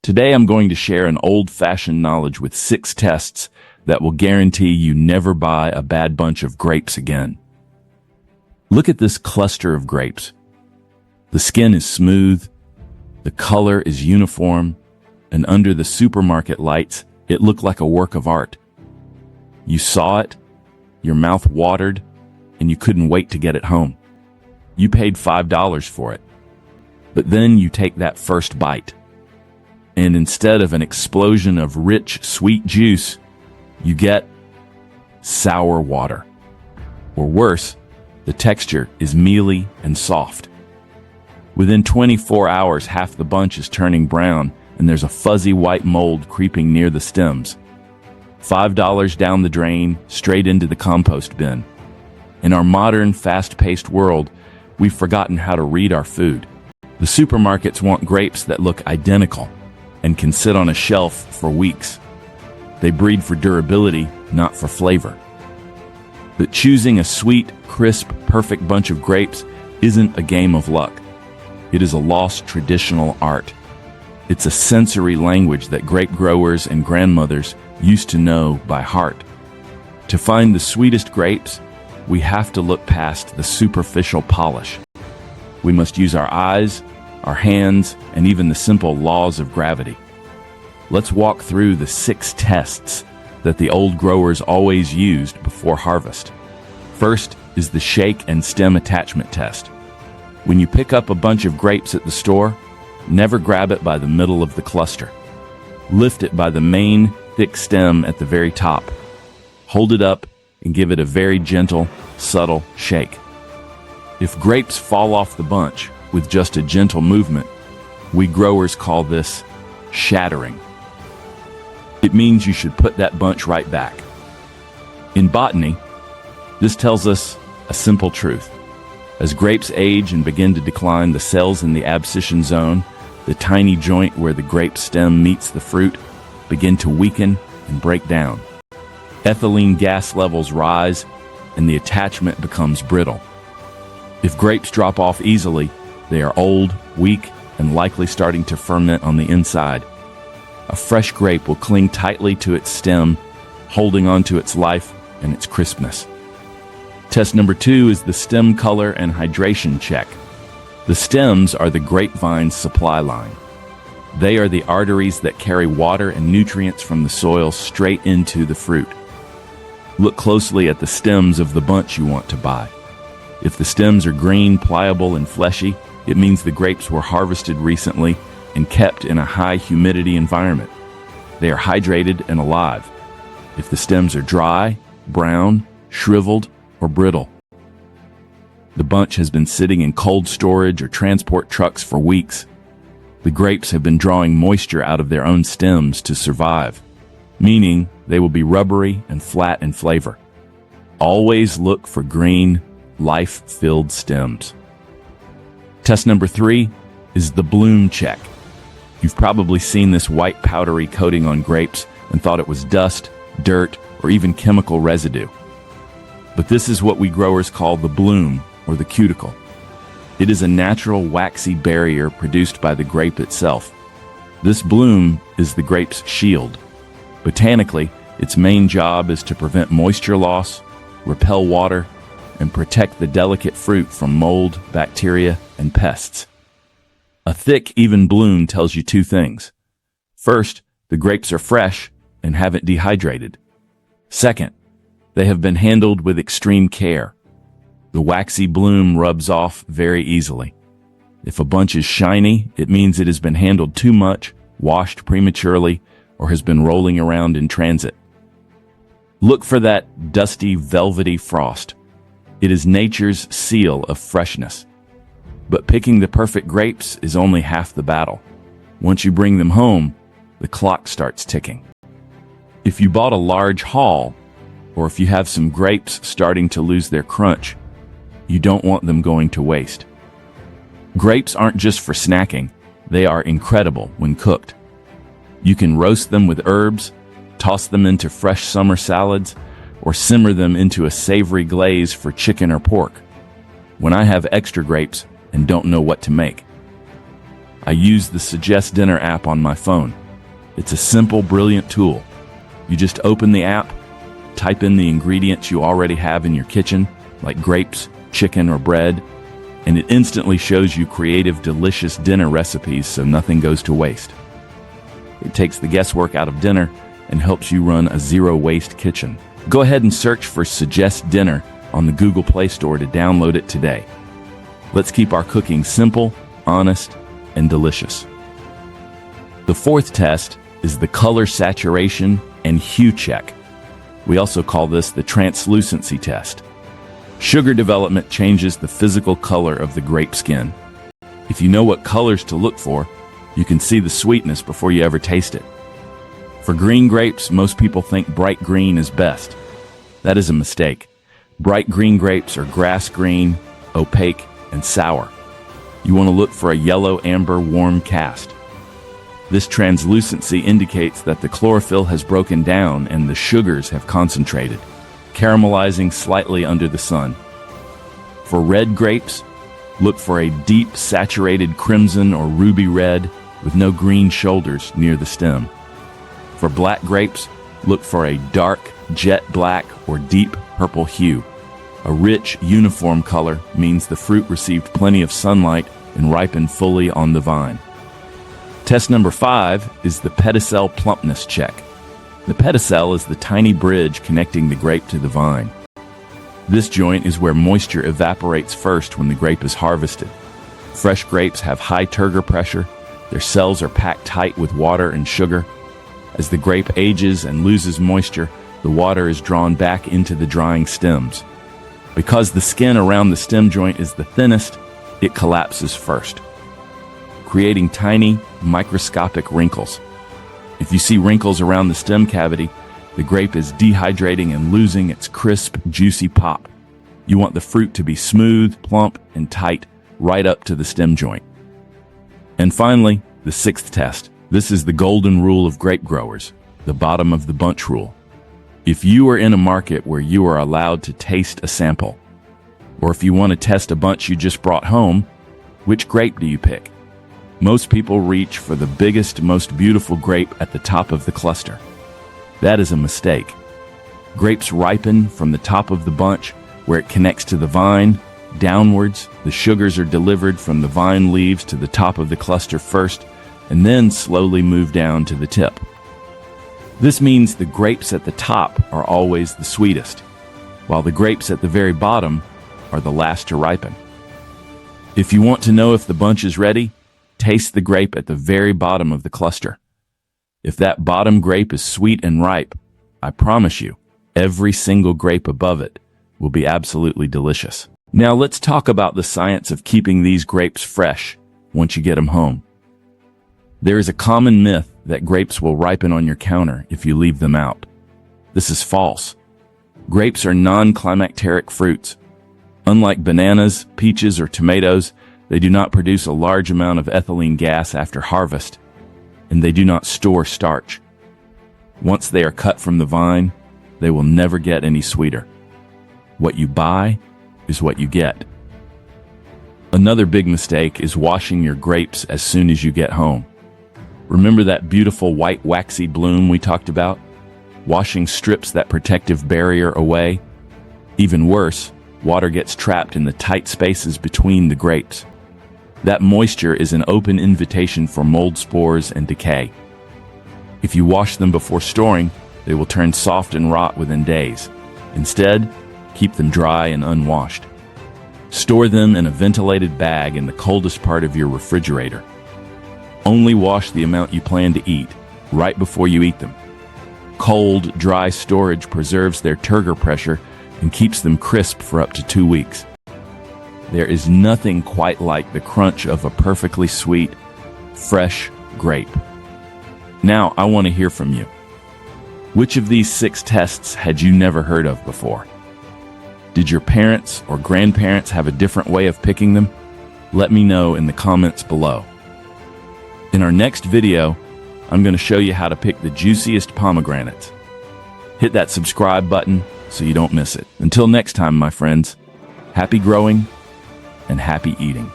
Today I'm going to share an old-fashioned knowledge with 6 tests that will guarantee you never buy a bad bunch of grapes again. Look at this cluster of grapes. The skin is smooth, the color is uniform, and under the supermarket lights, it looked like a work of art. You saw it, your mouth watered, and you couldn't wait to get it home. You paid $5 for it. But then you take that first bite, and instead of an explosion of rich, sweet juice, you get sour water. Or worse, the texture is mealy and soft. Within 24 hours, half the bunch is turning brown, and there's a fuzzy white mold creeping near the stems. $5 down the drain, straight into the compost bin. In our modern, fast-paced world, we've forgotten how to read our food. The supermarkets want grapes that look identical and can sit on a shelf for weeks. They breed for durability, not for flavor. But choosing a sweet, crisp, perfect bunch of grapes isn't a game of luck. It is a lost traditional art. It's a sensory language that grape growers and grandmothers used to know by heart. To find the sweetest grapes, we have to look past the superficial polish. We must use our eyes, our hands, and even the simple laws of gravity. Let's walk through the 6 tests that the old growers always used before harvest. First is the shake and stem attachment test. When you pick up a bunch of grapes at the store, never grab it by the middle of the cluster. Lift it by the main, thick stem at the very top. Hold it up and give it a very gentle, subtle shake. If grapes fall off the bunch with just a gentle movement, we growers call this shattering. It means you should put that bunch right back. In botany, this tells us a simple truth. As grapes age and begin to decline, the cells in the abscission zone, the tiny joint where the grape stem meets the fruit, begin to weaken and break down. Ethylene gas levels rise, and the attachment becomes brittle. If grapes drop off easily, they are old, weak, and likely starting to ferment on the inside. A fresh grape will cling tightly to its stem, holding on to its life and its crispness. Test number 2 is the stem color and hydration check. The stems are the grapevine's supply line. They are the arteries that carry water and nutrients from the soil straight into the fruit. Look closely at the stems of the bunch you want to buy. If the stems are green, pliable, and fleshy, it means the grapes were harvested recently and kept in a high humidity environment. They are hydrated and alive. If the stems are dry, brown, shriveled, or brittle, the bunch has been sitting in cold storage or transport trucks for weeks. The grapes have been drawing moisture out of their own stems to survive, meaning they will be rubbery and flat in flavor. Always look for green, life-filled stems. Test number 3 is the bloom check. You've probably seen this white powdery coating on grapes and thought it was dust, dirt, or even chemical residue. But this is what we growers call the bloom, or the cuticle. It is a natural waxy barrier produced by the grape itself. This bloom is the grape's shield. Botanically, its main job is to prevent moisture loss, repel water, and protect the delicate fruit from mold, bacteria, and pests. A thick, even bloom tells you 2 things. First, the grapes are fresh and haven't dehydrated. Second, they have been handled with extreme care. The waxy bloom rubs off very easily. If a bunch is shiny, it means it has been handled too much, washed prematurely, or has been rolling around in transit. Look for that dusty, velvety frost. It is nature's seal of freshness. But picking the perfect grapes is only half the battle. Once you bring them home, the clock starts ticking. If you bought a large haul, or if you have some grapes starting to lose their crunch, you don't want them going to waste. Grapes aren't just for snacking, they are incredible when cooked. You can roast them with herbs, toss them into fresh summer salads, or simmer them into a savory glaze for chicken or pork. When I have extra grapes and don't know what to make, I use the Suggest Dinner app on my phone. It's a simple, brilliant tool. You just open the app, type in the ingredients you already have in your kitchen, like grapes, chicken, or bread, and it instantly shows you creative, delicious dinner recipes so nothing goes to waste. It takes the guesswork out of dinner and helps you run a zero-waste kitchen. Go ahead and search for Suggest Dinner on the Google Play Store to download it today. Let's keep our cooking simple, honest, and delicious. The fourth test is the color saturation and hue check. We also call this the translucency test. Sugar development changes the physical color of the grape skin. If you know what colors to look for, you can see the sweetness before you ever taste it. For green grapes, most people think bright green is best. That is a mistake. Bright green grapes are grass green, opaque, and sour. You want to look for a yellow, amber, warm cast. This translucency indicates that the chlorophyll has broken down and the sugars have concentrated, caramelizing slightly under the sun. For red grapes, look for a deep, saturated crimson or ruby red with no green shoulders near the stem. For black grapes, look for a dark, jet black or deep purple hue. A rich, uniform color means the fruit received plenty of sunlight and ripened fully on the vine. Test number 5 is the pedicel plumpness check. The pedicel is the tiny bridge connecting the grape to the vine. This joint is where moisture evaporates first when the grape is harvested. Fresh grapes have high turgor pressure. Their cells are packed tight with water and sugar. As the grape ages and loses moisture, the water is drawn back into the drying stems. Because the skin around the stem joint is the thinnest, it collapses first, creating tiny, microscopic wrinkles. If you see wrinkles around the stem cavity, the grape is dehydrating and losing its crisp, juicy pop. You want the fruit to be smooth, plump, and tight right up to the stem joint. And finally, the sixth test. This is the golden rule of grape growers, the bottom of the bunch rule. If you are in a market where you are allowed to taste a sample, or if you want to test a bunch you just brought home, which grape do you pick? Most people reach for the biggest, most beautiful grape at the top of the cluster. That is a mistake. Grapes ripen from the top of the bunch where it connects to the vine. Downwards, the sugars are delivered from the vine leaves to the top of the cluster first, and then slowly move down to the tip. This means the grapes at the top are always the sweetest, while the grapes at the very bottom are the last to ripen. If you want to know if the bunch is ready, taste the grape at the very bottom of the cluster. If that bottom grape is sweet and ripe, I promise you, every single grape above it will be absolutely delicious. Now let's talk about the science of keeping these grapes fresh once you get them home. There is a common myth that grapes will ripen on your counter if you leave them out. This is false. Grapes are non-climacteric fruits. Unlike bananas, peaches, or tomatoes, they do not produce a large amount of ethylene gas after harvest, and they do not store starch. Once they are cut from the vine, they will never get any sweeter. What you buy is what you get. Another big mistake is washing your grapes as soon as you get home. Remember that beautiful white waxy bloom we talked about? Washing strips that protective barrier away? Even worse, water gets trapped in the tight spaces between the grapes. That moisture is an open invitation for mold spores and decay. If you wash them before storing, they will turn soft and rot within days. Instead, keep them dry and unwashed. Store them in a ventilated bag in the coldest part of your refrigerator. Only wash the amount you plan to eat, right before you eat them. Cold, dry storage preserves their turgor pressure and keeps them crisp for up to 2 weeks. There is nothing quite like the crunch of a perfectly sweet, fresh grape. Now, I want to hear from you. Which of these 6 tests had you never heard of before? Did your parents or grandparents have a different way of picking them? Let me know in the comments below. In our next video, I'm going to show you how to pick the juiciest pomegranates. Hit that subscribe button so you don't miss it. Until next time, my friends, happy growing and happy eating.